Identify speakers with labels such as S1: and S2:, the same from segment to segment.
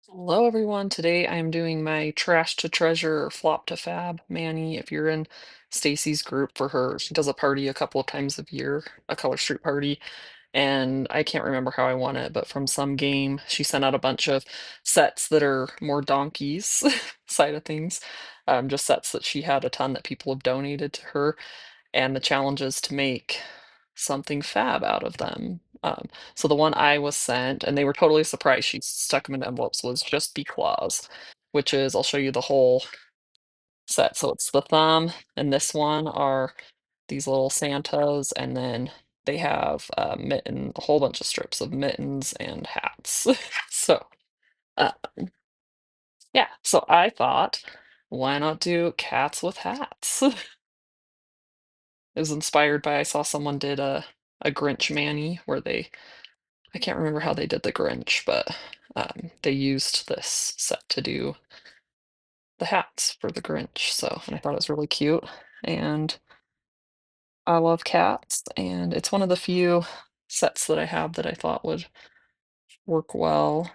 S1: Hello everyone. Today I am doing my trash to treasure or flop to fab Manny. If you're in Stacy's group for her, she does a party a couple of times a year, a Color Street party, and I can't remember how I won it, but from some game she sent out a bunch of sets that are more donkeys side of things, just sets that she had a ton that people have donated to her, and the challenge is to make something fab out of them. So the one I was sent, and they were totally surprised, she stuck them in envelopes, was just Bee Claws, which is, I'll show you the whole set. So it's the thumb, and this one are these little Santas, and then they have a whole bunch of strips of mittens and hats. So uh, yeah, so I thought, why not do cats with hats? It was inspired by I saw someone did a Grinch Manny where I can't remember how they did the Grinch, but they used this set to do the hats for the Grinch. So, and I thought it was really cute. And I love cats, and it's one of the few sets that I have that I thought would work well.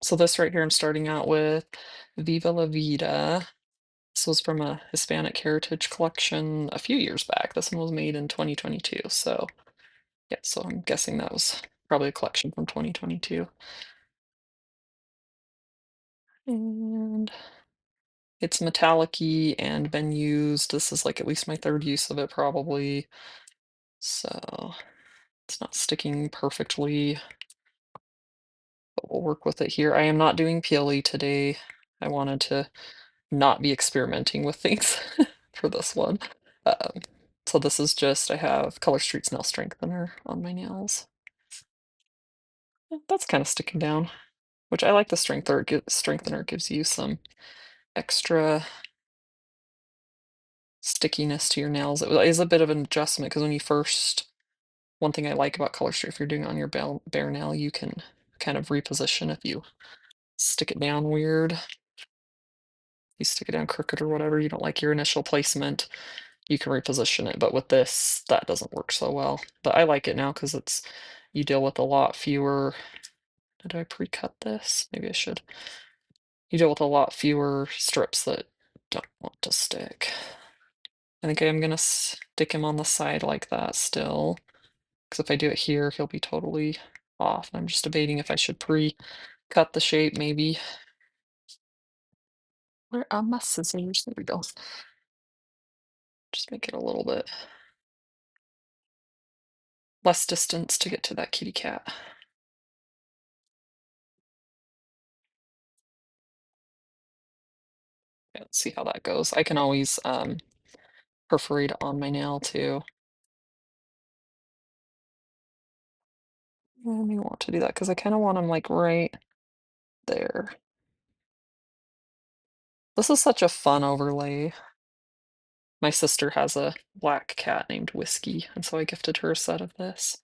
S1: So this right here, I'm starting out with Viva La Vida. This was from a Hispanic Heritage collection a few years back. This one was made in 2022. So yeah, so I'm guessing that was probably a collection from 2022. And it's metallic-y and been used. This is like at least my third use of it probably. So it's not sticking perfectly, but we'll work with it here. I am not doing peely today. I wanted to not be experimenting with things for this one. Um, so this is just, I have Color Street's nail strengthener on my nails. Yeah, that's kind of sticking down, which I like the strengthener. It gives you some extra stickiness to your nails. It is a bit of an adjustment because when you first one thing I like about Color Street, if you're doing it on your bare nail, you can kind of reposition if you stick it down weird. You stick it down crooked or whatever, you don't like your initial placement, you can reposition it. But with this, that doesn't work so well. But I like it now because you deal with a lot fewer. Did I pre-cut this? Maybe I should. You deal with a lot fewer strips that don't want to stick. I think I'm gonna stick him on the side like that still, because if I do it here, he'll be totally off. I'm just debating if I should pre-cut the shape maybe. Where are my scissors? There we go. Just make it a little bit less distance to get to that kitty cat. Yeah, let's see how that goes. I can always perforate on my nail too. I may want to do that because I kind of want them like right there. This is such a fun overlay. My sister has a black cat named Whiskey, and so I gifted her a set of this.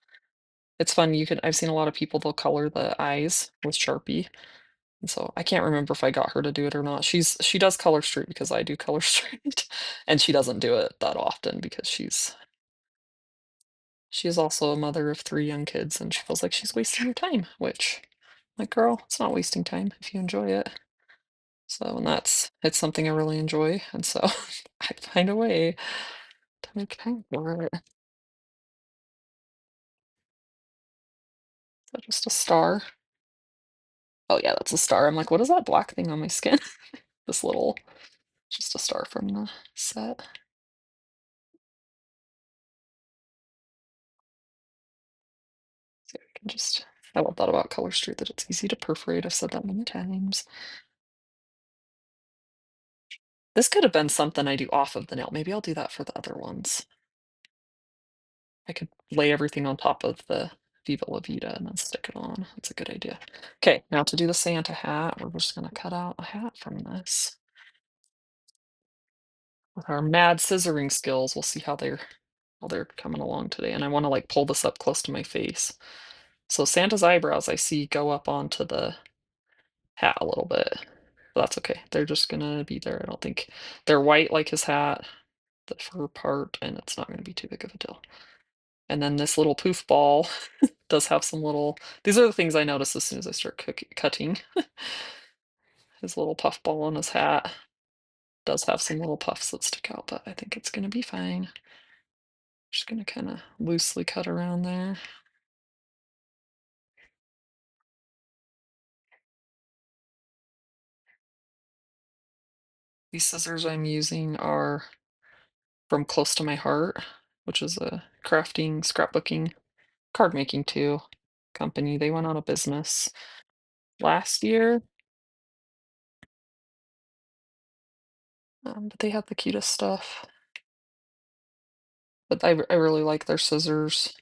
S1: It's fun. I've seen a lot of people, they'll color the eyes with Sharpie. And so I can't remember if I got her to do it or not. She does Color Street because I do Color Street, and she doesn't do it that often because she is also a mother of 3 young kids, and she feels like she's wasting her time, which, like, girl, it's not wasting time if you enjoy it. So, and it's something I really enjoy, and so I find a way to make time for it. Is that just a star? Oh yeah, that's a star. I'm like, what is that black thing on my skin? This little, just a star from the set. See if I can just, I love that about Color Street, that it's easy to perforate. I've said that many times. This could have been something I do off of the nail. Maybe I'll do that for the other ones. I could lay everything on top of the Viva La Vida and then stick it on. That's a good idea. Okay, now to do the Santa hat, we're just gonna cut out a hat from this. With our mad scissoring skills, we'll see how they're coming along today. And I want to like pull this up close to my face. So Santa's eyebrows I see go up onto the hat a little bit. But that's okay. They're just gonna be there. I don't think they're white like his hat, the fur part, and it's not gonna be too big of a deal. And then this little poof ball does have some little, these are the things I notice as soon as I start cutting. his little puff ball on his hat. Does have some little puffs that stick out, but I think it's gonna be fine. Just gonna kinda loosely cut around there. These scissors I'm using are from Close to My Heart, which is a crafting, scrapbooking, card making too company. They went out of business last year, but they have the cutest stuff. But I really like their scissors.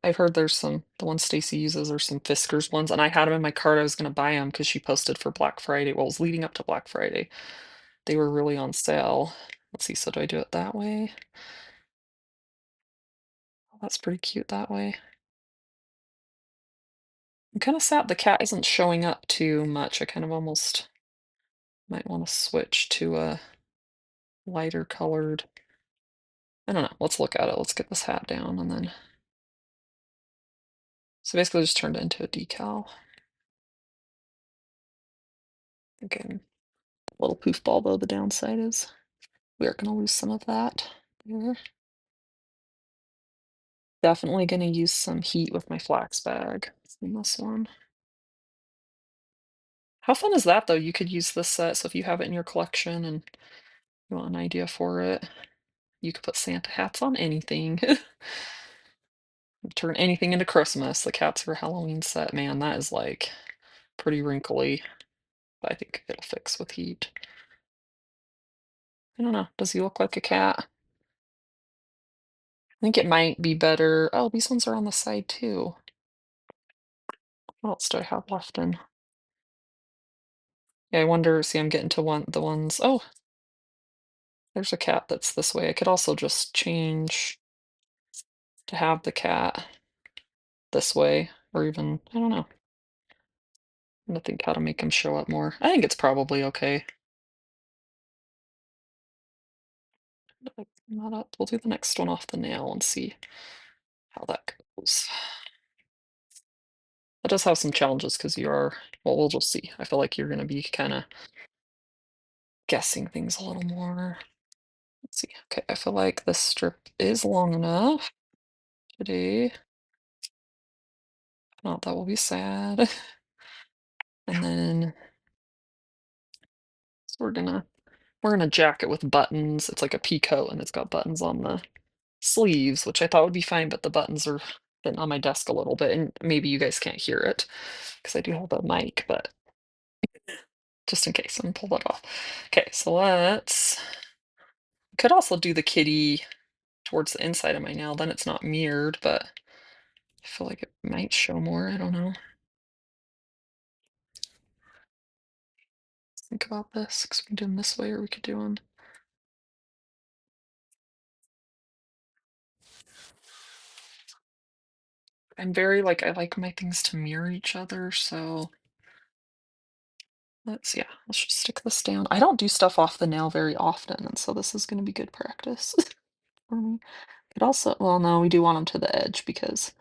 S1: I've heard there's some the ones Stacy uses are some Fiskars ones, and I had them in my cart. I was gonna buy them because she posted for Black Friday. Well, it was leading up to Black Friday. They were really on sale. Let's see, so do I do it that way? Oh, that's pretty cute that way. I'm kind of sad the cat isn't showing up too much. I kind of almost might want to switch to a lighter colored. I don't know. Let's look at it. Let's get this hat down and then. So basically, just turned it into a decal. Again, little poof ball though. The downside is we are going to lose some of that. There. Definitely going to use some heat with my flax bag in this one. How fun is that though? You could use this set. So if you have it in your collection and you want an idea for it, you could put Santa hats on anything. Turn anything into Christmas. The Cats for Halloween set, man, that is like pretty wrinkly. But I think it'll fix with heat. I don't know. Does he look like a cat? I think it might be better. Oh, these ones are on the side too. What else do I have left in? Yeah, I wonder. See, I'm getting to the ones. Oh, there's a cat that's this way. I could also just change to have the cat this way, or even, I don't know. I'm gonna think how to make him show up more. I think it's probably okay. Like, not up. We'll do the next one off the nail and see how that goes. That does have some challenges because you are, well, we'll just see. I feel like you're gonna be kind of guessing things a little more. Let's see. Okay, I feel like this strip is long enough today. If not, that will be sad. And then so we're gonna jacket with buttons. It's like a pea coat and it's got buttons on the sleeves, which I thought would be fine, but the buttons are sitting on my desk a little bit, and maybe you guys can't hear it because I do have a mic, but just in case, I'm gonna pull that off. Okay, so let's could also do the kitty towards the inside of my nail, then it's not mirrored, but I feel like it might show more. I don't know. Think about this because we can do them this way or we could do them. I'm very like, I like my things to mirror each other, so yeah, let's just stick this down. I don't do stuff off the nail very often, and so this is going to be good practice for me. It also, well, no, we do want him to the edge because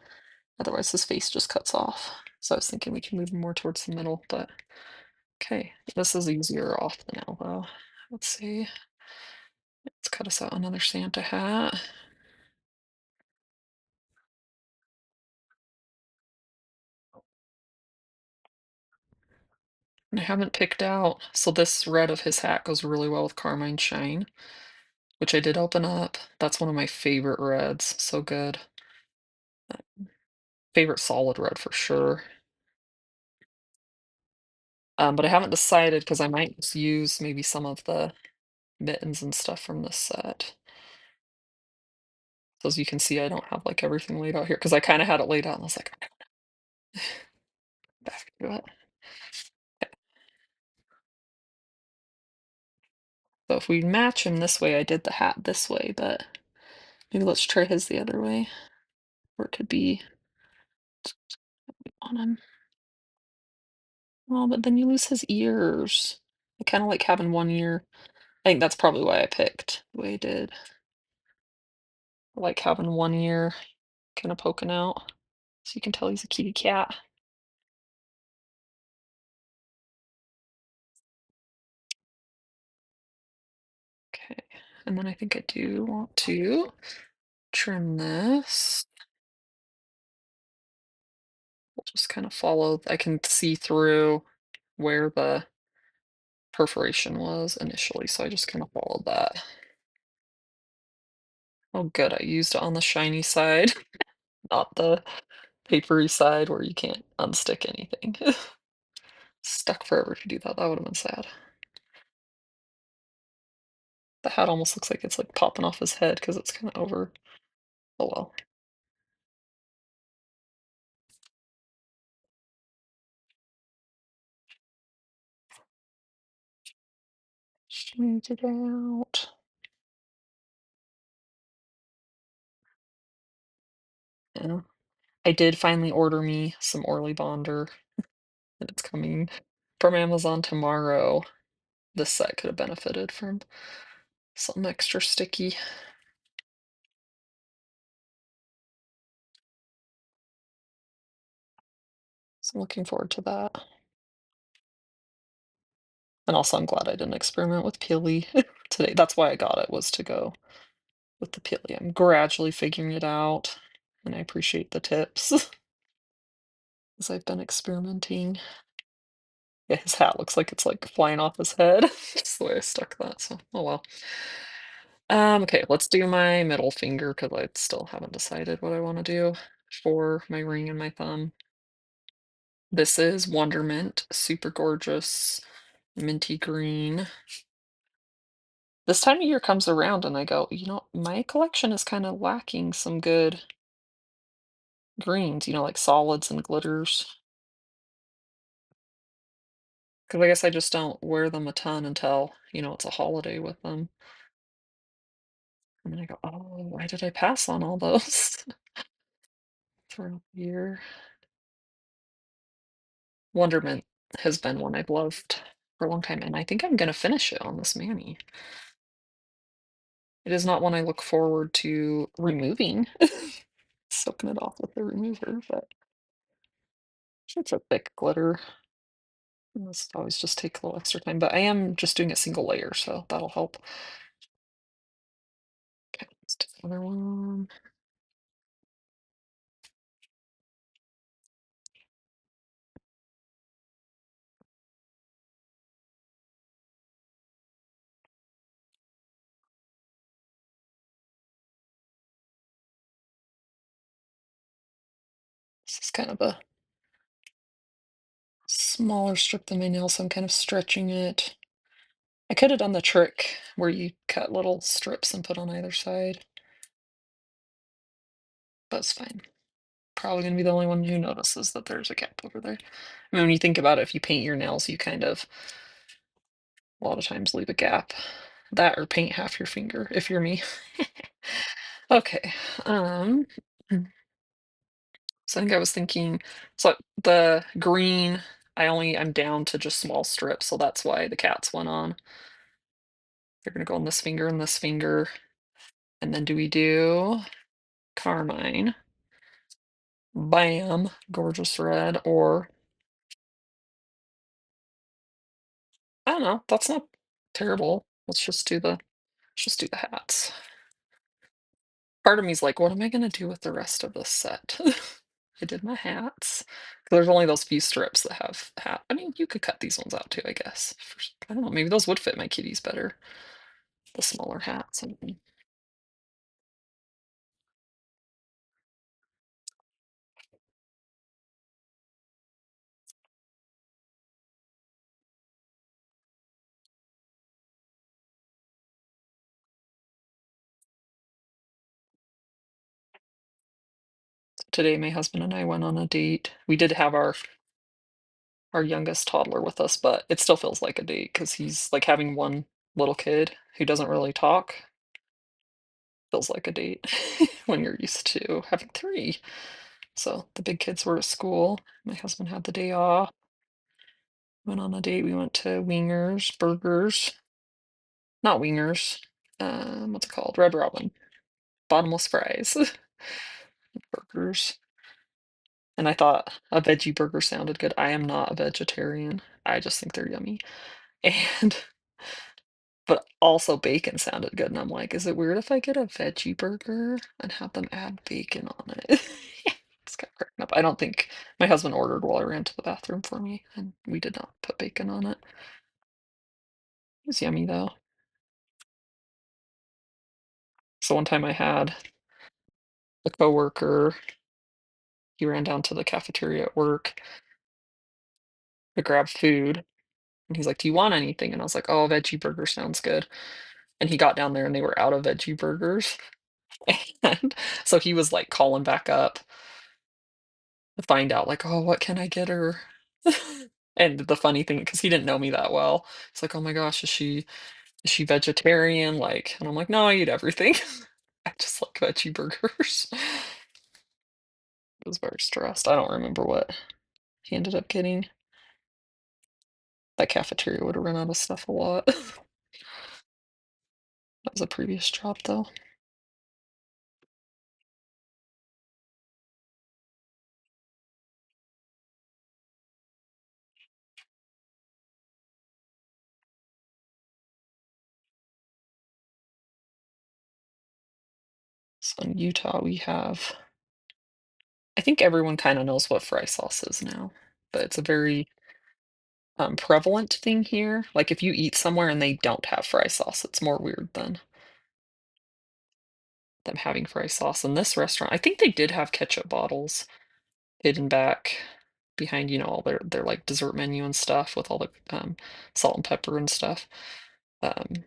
S1: otherwise his face just cuts off. So I was thinking we can move him more towards the middle, but okay, this is easier off the nail though. Let's see. Let's cut us out another Santa hat. And I haven't picked out, so this red of his hat goes really well with Carmine Shine, which I did open up. That's one of my favorite reds. So good. Favorite solid red for sure. But I haven't decided because I might just use maybe some of the mittens and stuff from this set. So as you can see, I don't have like everything laid out here because I kind of had it laid out and I was like, back to it. So if we match him this way, I did the hat this way, but maybe let's try his the other way. Or it could be on him. Oh, but then you lose his ears. I kind of like having one ear. I think that's probably why I picked the way I did. I like having one ear kind of poking out. So you can tell he's a kitty cat. And then I think I do want to trim this. We'll just kind of follow. I can see through where the perforation was initially, so I just kind of followed that. Oh, good. I used it on the shiny side, not the papery side where you can't unstick anything. Stuck forever if you do that. That would have been sad. The hat almost looks like it's like popping off his head because it's kind of over. Oh well. Smooth it out. Yeah. I did finally order me some Orly Bonder, and it's coming from Amazon tomorrow. This set could have benefited from something extra sticky. So I'm looking forward to that. And also, I'm glad I didn't experiment with Peely today. That's why I got it, was to go with the Peely. I'm gradually figuring it out, and I appreciate the tips as I've been experimenting. Yeah, his hat looks like it's like flying off his head. Just the way I stuck that. So, oh well. Okay, let's do my middle finger because I still haven't decided what I want to do for my ring and my thumb. This is Wondermint, super gorgeous, minty green. This time of year comes around and I go, my collection is kind of lacking some good greens, like solids and glitters. Because I guess I just don't wear them a ton until, it's a holiday with them. And then I go, oh, why did I pass on all those throughout the year? Wondermint has been one I've loved for a long time, and I think I'm gonna finish it on this Manny. It is not one I look forward to removing, soaking it off with the remover, but it's a thick glitter. It must always just take a little extra time, but I am just doing a single layer, so that'll help. Okay, let's do another one. This is kind of a smaller strip than my nail, so I'm kind of stretching it. I could have done the trick where you cut little strips and put on either side, but it's fine. Probably gonna be the only one who notices that there's a gap over there. I mean, when you think about it, if you paint your nails, you kind of a lot of times leave a gap. That or paint half your finger if you're me. Okay. Mm, so I think I was thinking, so the green, I'm down to just small strips, so that's why the cats went on. They're gonna go on this finger and this finger. And then do we do carmine? Bam, gorgeous red, or I don't know, that's not terrible. Let's just do the hats. Part of me is like, what am I gonna do with the rest of this set? I did my hats. 'Cause there's only those few strips that have hat. I mean, you could cut these ones out too, I guess. I don't know, maybe those would fit my kitties better. The smaller hats. Today, my husband and I went on a date. We did have our youngest toddler with us, but it still feels like a date because he's like having one little kid who doesn't really talk. Feels like a date when you're used to having three. So the big kids were at school. My husband had the day off. Went on a date. We went to Wingers Burgers. Not Wingers. What's it called? Red Robin. Bottomless fries. Burgers. And I thought a veggie burger sounded good. I am not a vegetarian. I just think they're yummy. And But also bacon sounded good, and I'm like, "Is it weird if I get a veggie burger and have them add bacon on it?" It's kinda cracking up. I don't think my husband ordered while I ran to the bathroom for me, and we did not put bacon on it. It was yummy, though. So one time I had a coworker, he ran down to the cafeteria at work to grab food, and he's like, "Do you want anything?" And I was like, "Oh, veggie burger sounds good." And he got down there and they were out of veggie burgers, and so he was, like, calling back up to find out, like, "Oh, what can I get her?" And the funny thing, because he didn't know me that well, he's like, "Oh my gosh, is she vegetarian?" Like, and I'm like, "No, I eat everything. I just like veggie burgers." I was very stressed. I don't remember what he ended up getting. That cafeteria would have run out of stuff a lot. That was a previous job, though. So in Utah, we have I think everyone kinda knows what fry sauce is now, but it's a very, prevalent thing here. Like, if you eat somewhere and they don't have fry sauce, it's more weird than them having fry sauce. In this restaurant, I think they did have ketchup bottles hidden back behind, all their, like, dessert menu and stuff with all the, salt and pepper and stuff. Um,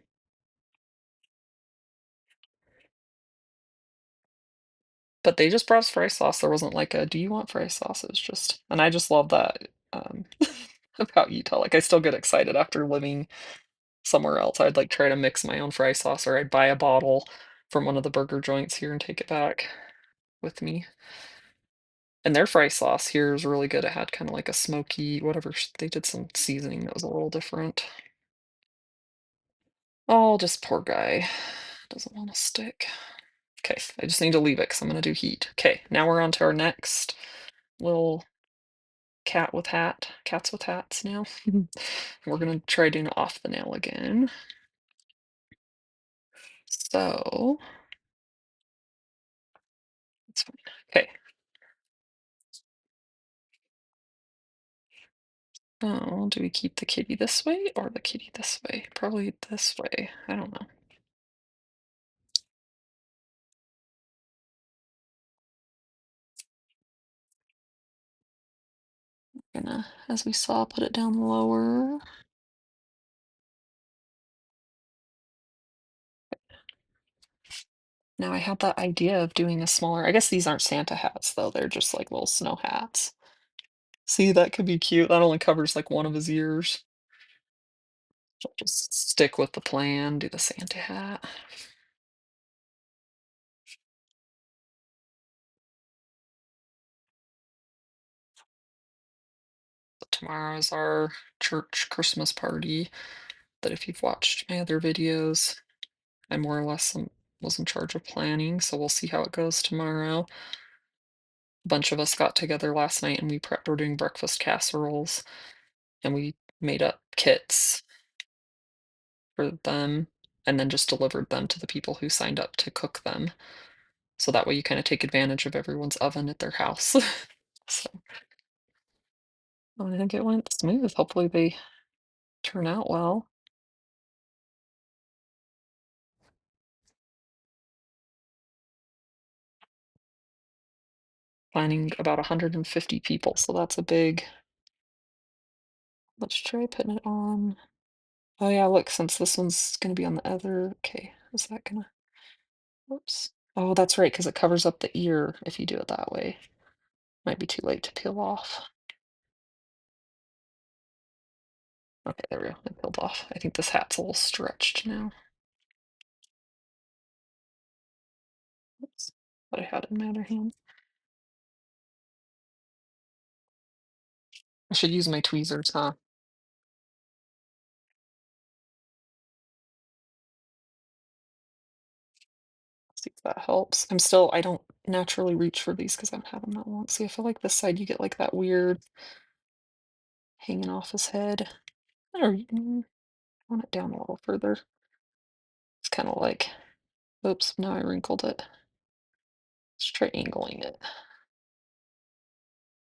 S1: but they just brought us fry sauce. There wasn't like a, "Do you want fry sauce?" It was just and I just love that, about Utah. Like, I still get excited after living somewhere else. I'd, like, try to mix my own fry sauce, or I'd buy a bottle from one of the burger joints here and take it back with me. And their fry sauce here is really good. It had kinda like a smoky whatever they did some seasoning that was a little different. Oh, just poor guy. Doesn't wanna stick. Okay, I just need to leave it because 'cause I'm gonna do heat. Okay, now we're on to our next little cats with hats now. We're gonna try doing off the nail again. So, it's fine. Okay. Oh, do we keep the kitty this way or the kitty this way? Probably this way. I don't know. Gonna, as we saw, put it down lower. Now I had that idea of doing a smaller, I guess these aren't Santa hats though, they're just like little snow hats. See, that could be cute. That only covers like one of his ears. So just stick with the plan, do the Santa hat. So tomorrow is our church Christmas party. That if you've watched my other videos, I more or less was in charge of planning, so we'll see how it goes tomorrow. A bunch of us got together last night and we're doing breakfast casseroles, and we made up kits for them and then just delivered them to the people who signed up to cook them. So that way you kind of take advantage of everyone's oven at their house. So I think it went smooth. Hopefully they turn out well. Planning about 150 people, so that's a big. Let's try putting it on. Oh yeah, look, since this one's gonna be on the other. Okay, is that gonna? Whoops. Oh, that's right, because it covers up the ear if you do it that way. Might be too late to peel off. Okay, there we go. It peeled off. I think this hat's a little stretched now. Oops. But I had it in my other hand. I should use my tweezers, huh? See if that helps. I don't naturally reach for these because I haven't had them that long. See, I feel like this side you get like that weird hanging off his head. Or I want it down a little further. kind of like, oops, now I wrinkled it. Let's try angling it.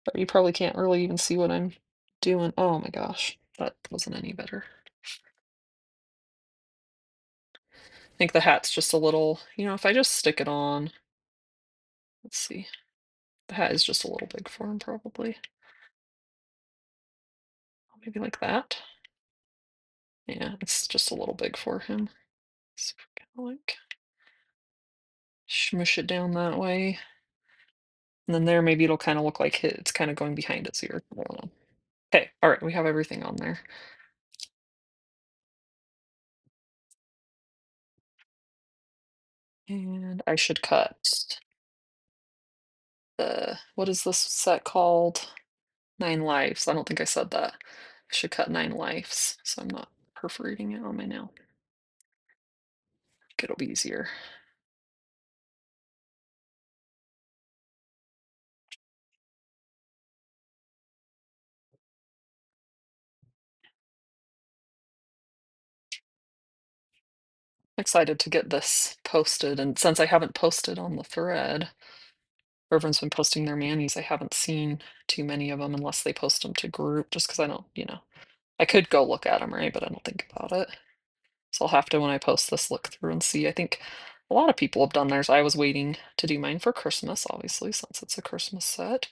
S1: But you probably can't really even see what I'm doing. Oh my gosh, that wasn't any better. I think the hat's just a little, if I just stick it on, let's see. The hat is just a little big for him, probably. Maybe like that. Yeah, it's just a little big for him. So kind of like smush it down that way. And then there, maybe it'll kind of look like it's kind of going behind its ear. I don't know. Okay, all right, we have everything on there. And I should cut what is this set called? 9 lives. I don't think I said that. I should cut 9 lives, so I'm not perforating it on my nail. It'll be easier. Excited to get this posted, and since I haven't posted on the thread, everyone's been posting their manis, I haven't seen too many of them unless they post them to group, just because I don't. I could go look at them, right? But I don't think about it. So I'll have to, when I post this, look through and see. I think a lot of people have done theirs. I was waiting to do mine for Christmas, obviously, since it's a Christmas set.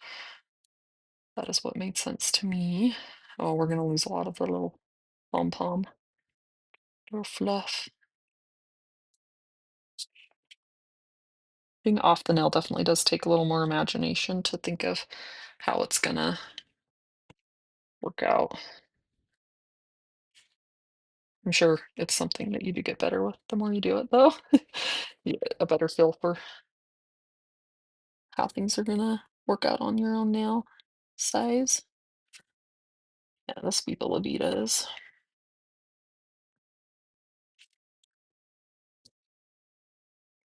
S1: That is what made sense to me. Oh, we're gonna lose a lot of the little pom-pom, little fluff. Being off the nail definitely does take a little more imagination to think of how it's gonna work out. I'm sure it's something that you do get better with the more you do it, though. You get a better feel for how things are gonna work out on your own nail size. Yeah, this Viva La Vida is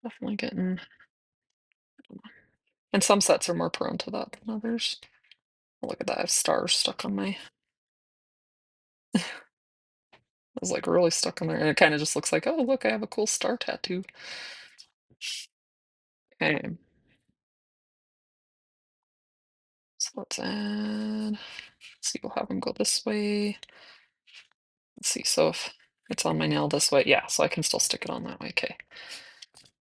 S1: definitely getting, and some sets are more prone to that than others. Oh, look at that, I have stars stuck on my, I was like really stuck on there, and it kind of just looks like, oh, look, I have a cool star tattoo. Okay, so let's add, let's see, we'll have them go this way. Let's see, so if it's on my nail this way, yeah, so I can still stick it on that way. Okay.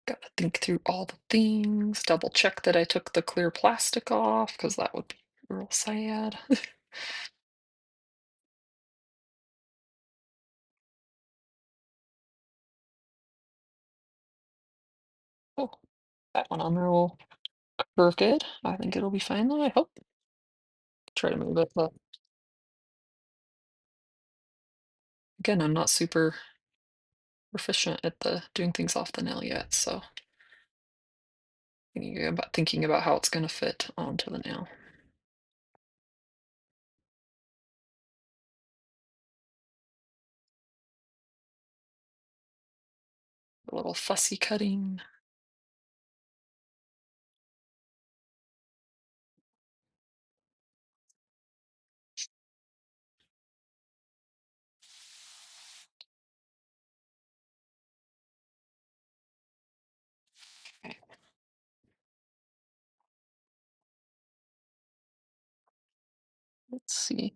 S1: Gotta think through all the things, double check that I took the clear plastic off, because that would be real sad. Oh, that one on there will curve good. I think it'll be fine though, I hope. Try to move it, but again, I'm not super proficient at the doing things off the nail yet, so thinking about how it's gonna fit onto the nail. A little fussy cutting. Okay, let's see.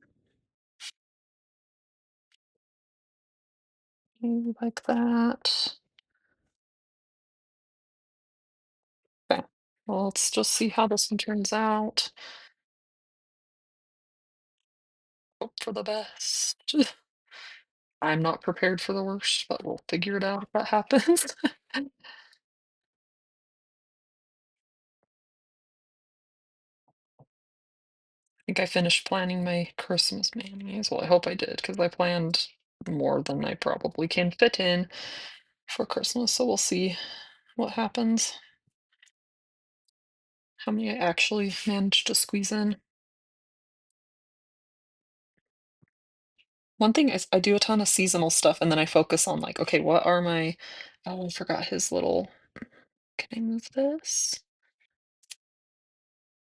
S1: Maybe like that. Okay. Well, let's just see how this one turns out. Hope for the best. I'm not prepared for the worst, but we'll figure it out if that happens. I think I finished planning my Christmas mayonnaise. Well, I hope I did, because I planned more than I probably can fit in for Christmas, so we'll see what happens. How many I actually managed to squeeze in. One thing is I do a ton of seasonal stuff, and then I focus on like, okay, what are my, oh, I forgot his little, can I move this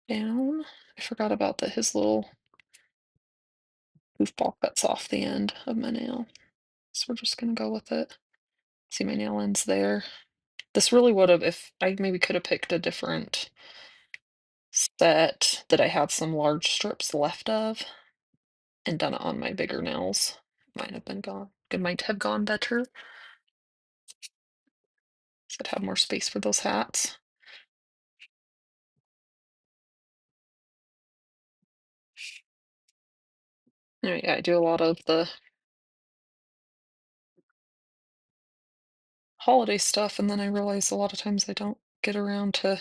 S1: down? I forgot about his little goofball cuts off the end of my nail. So we're just gonna go with it. See my nail ends there. This really would have, if I maybe could have picked a different set that I had some large strips left of and done it on my bigger nails. Might have been gone. It might have gone better. So I'd have more space for those hats. Yeah, I do a lot of the holiday stuff, and then I realize a lot of times I don't get around to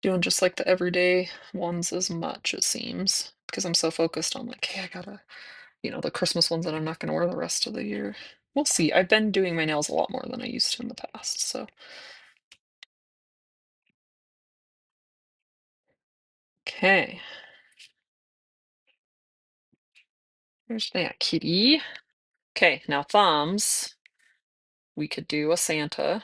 S1: doing just like the everyday ones as much, it seems, because I'm so focused on like, hey, I gotta, the Christmas ones that I'm not gonna wear the rest of the year. We'll see. I've been doing my nails a lot more than I used to in the past, so okay. There's that kitty. Okay, now thumbs. We could do a Santa,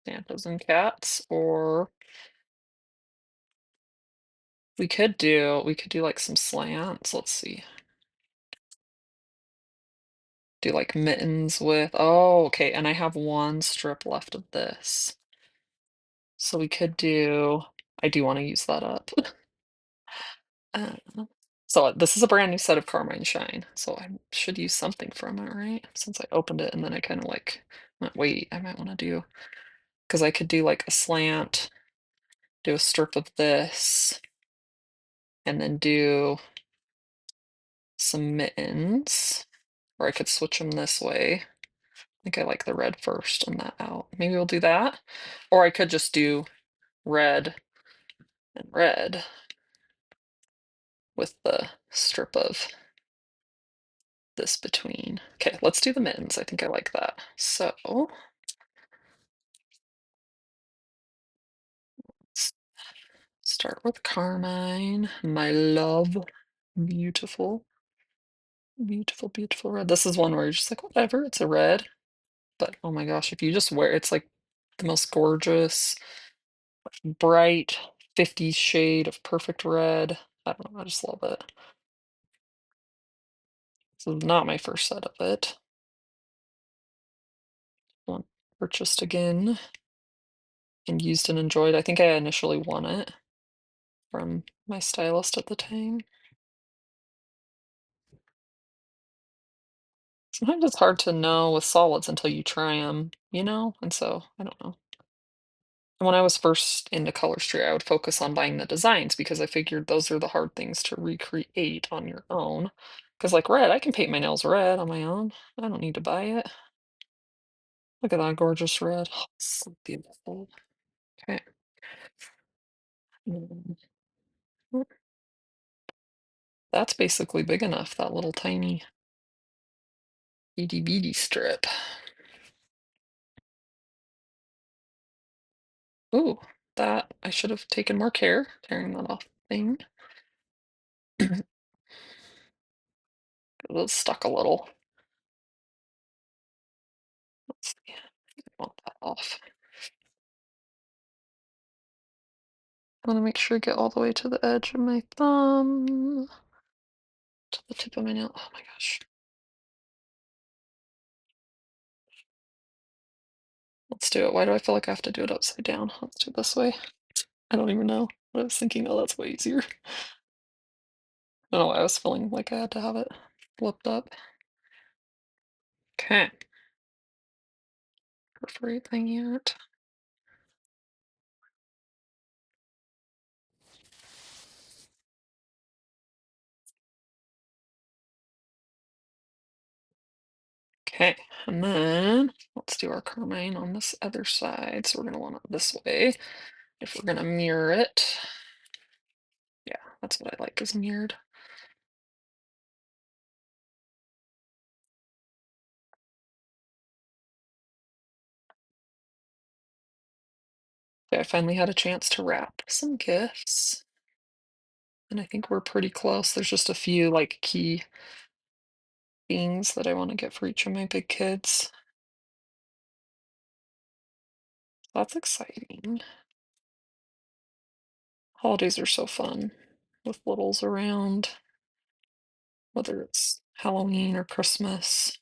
S1: Santas and cats, or we could do like some slants. Let's see. Do like mittens with, oh, okay, and I have one strip left of this. So we could do, I do want to use that up. Uh, so this is a brand new set of Carmine Shine, so I should use something from it, right? Since I opened it and then I kind of like, wait, I might want to do, because I could do like a slant, do a strip of this, and then do some mittens, or I could switch them this way. I think I like the red first and that out. Maybe we'll do that. Or I could just do red and red with the strip of this between. Okay, let's do the mittens. I think I like that. So let's start with Carmine, my love. Beautiful, beautiful, beautiful red. This is one where you're just like, whatever, it's a red. But oh my gosh, if you just wear it's like the most gorgeous, bright 50s shade of perfect red. I don't know, I just love it. This is not my first set of it. One purchased again and used and enjoyed. I think I initially won it from my stylist at the time. Sometimes it's hard to know with solids until you try them, and so I don't know. And when I was first into Colorstray, I would focus on buying the designs because I figured those are the hard things to recreate on your own. Because like red, I can paint my nails red on my own. I don't need to buy it. Look at that gorgeous red. Oh, so beautiful. Okay. Mm, that's basically big enough, that little tiny itty bitty strip. Ooh, that I should have taken more care tearing that off thing. It was stuck a little. Let's see. I want that off. I want to make sure I get all the way to the edge of my thumb, to the tip of my nail. Oh my gosh. Let's do it. Why do I feel like I have to do it upside down? Let's do it this way. I don't even know what I was thinking. Oh, that's way easier. I don't know why I was feeling like I had to have it flipped up. Okay. Perforate thing yet. Okay, and then let's do our carmine on this other side. So we're gonna want it this way if we're gonna mirror it. Yeah, that's what I like is mirrored. Okay, I finally had a chance to wrap some gifts. And I think we're pretty close. There's just a few like key things that I want to get for each of my big kids. That's exciting. Holidays are so fun with littles around, whether it's Halloween or Christmas.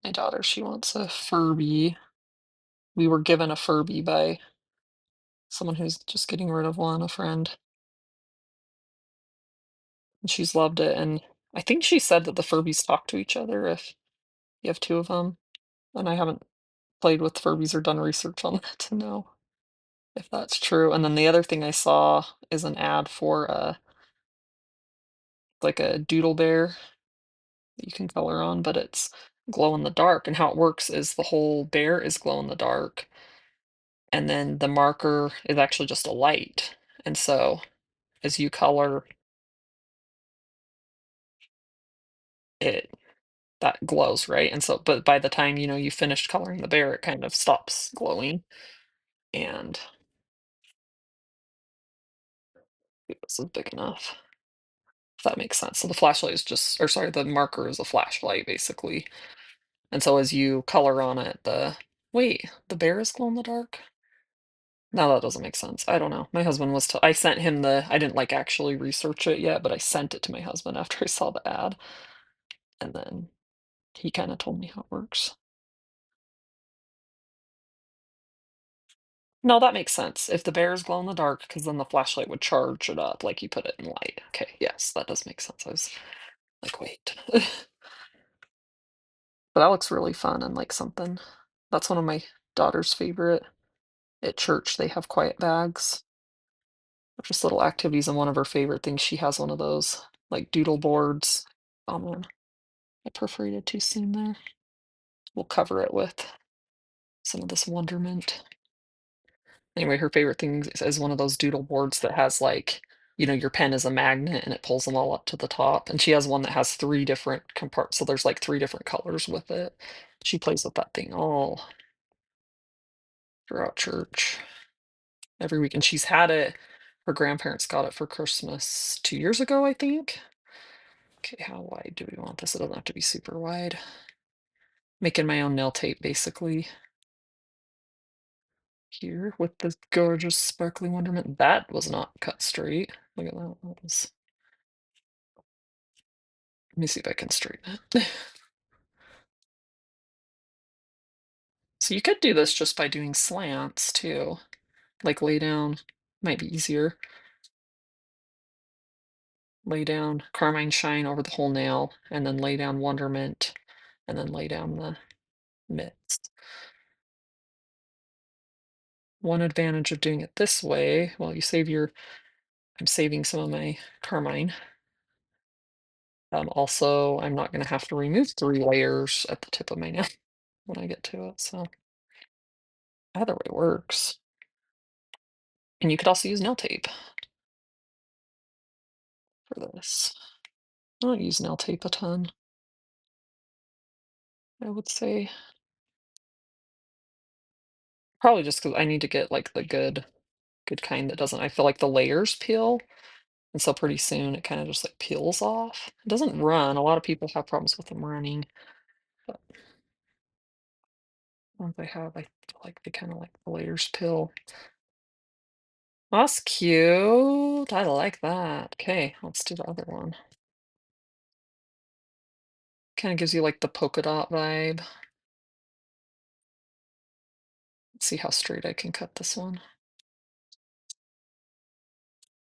S1: My daughter, she wants a Furby. We were given a Furby by someone who's just getting rid of one, a friend, and she's loved it, and I think she said that the Furbies talk to each other if you have 2 of them, and I haven't played with Furbies or done research on that to know if that's true, and then the other thing I saw is an ad for, like a doodle bear that you can color on, but it's glow in the dark, and how it works is the whole bear is glow in the dark, and then the marker is actually just a light, and so as you color it, that glows, right? And so but by the time, you finished coloring the bear, it kind of stops glowing, and it wasn't big enough, if that makes sense. So the flashlight is just or sorry, the marker is a flashlight, basically, and so as you color on it, the bear is glow in the dark? No, that doesn't make sense. I don't know. My husband was I sent him I didn't, like, actually research it yet, but I sent it to my husband after I saw the ad, and then he kinda told me how it works. No, that makes sense. If the bear is glow in the dark, because then the flashlight would charge it up, like you put it in light. Okay, yes, that does make sense. I was like, "Wait." But that looks really fun and like something that's one of my daughter's favorite. At church, they have quiet bags, or just little activities, and one of her favorite things, she has one of those, like, doodle boards. Oh, man, I perforated too soon there. We'll cover it with some of this wonderment. Anyway, her favorite thing is one of those doodle boards that has, like, your pen is a magnet and it pulls them all up to the top, and she has one that has 3 different compartments, so there's, like, 3 different colors with it. She plays with that thing all throughout church, every week, and she's had it her grandparents got it for Christmas 2 years ago, I think. Okay, how wide do we want this? It doesn't have to be super wide. Making my own nail tape, basically, here with the gorgeous sparkly wonderment. That was not cut straight. Look at that. That was Let me see if I can straighten it. So you could do this just by doing slants too. Like lay down, might be easier. Lay down Carmine Shine over the whole nail, and then lay down Wonderment, and then lay down the mitts. One advantage of doing it this way, well, I'm saving some of my Carmine. Also, I'm not gonna have to remove 3 layers at the tip of my nail when I get to it, so either way works. And you could also use nail tape for this. I don't use nail tape a ton, I would say. Probably just because I need to get, like, the good kind that doesn't I feel like the layers peel, and so pretty soon it kinda just, like, peels off. It doesn't run, a lot of people have problems with them running, but ones I have, I feel like they kinda like the layers peel. That's cute, I like that. Okay, let's do the other one. Kinda gives you, like, the polka dot vibe. Let's see how straight I can cut this one.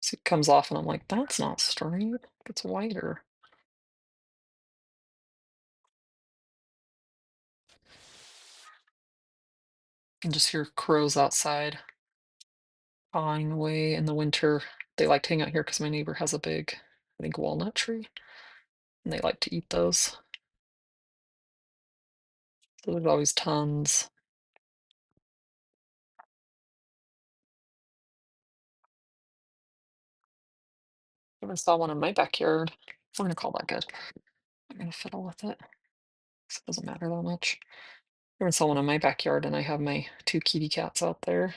S1: See, it comes off and I'm like, "That's not straight, it's wider." You can just hear crows outside cawing away in the winter. They like to hang out here because my neighbor has a big, I think, walnut tree, and they like to eat those. So there's always tons. I saw one in my backyard. We're gonna call that good. I'm gonna fiddle with it 'cause it doesn't matter that much. I saw one in my backyard, and I have my 2 kitty cats out there.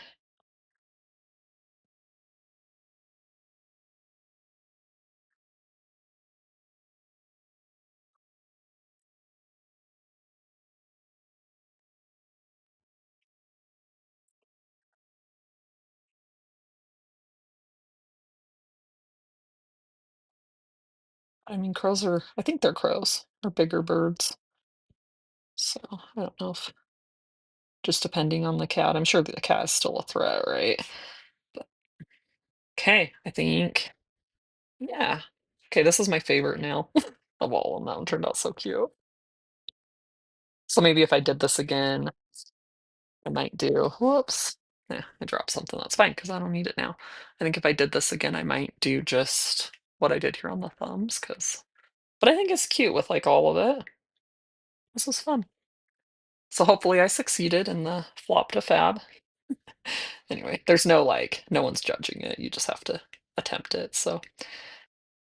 S1: I mean, crows are I think they're crows. They're bigger birds. So I don't know if just depending on the cat. I'm sure the cat is still a threat, right? But okay, I think yeah. Okay, this is my favorite nail of all of them. That one turned out so cute. So maybe if I did this again, I might do whoops. Yeah, I dropped something. That's fine because I don't need it now. I think if I did this again, I might do just what I did here on the thumbs, because but I think it's cute with like all of it. This was fun. So hopefully I succeeded in the flop to fab. Anyway, there's no like no one's judging it. You just have to attempt it. So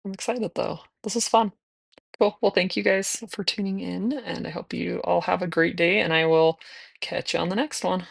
S1: I'm excited though. This is fun. Cool. Well, thank you guys for tuning in, and I hope you all have a great day, and I will catch you on the next one.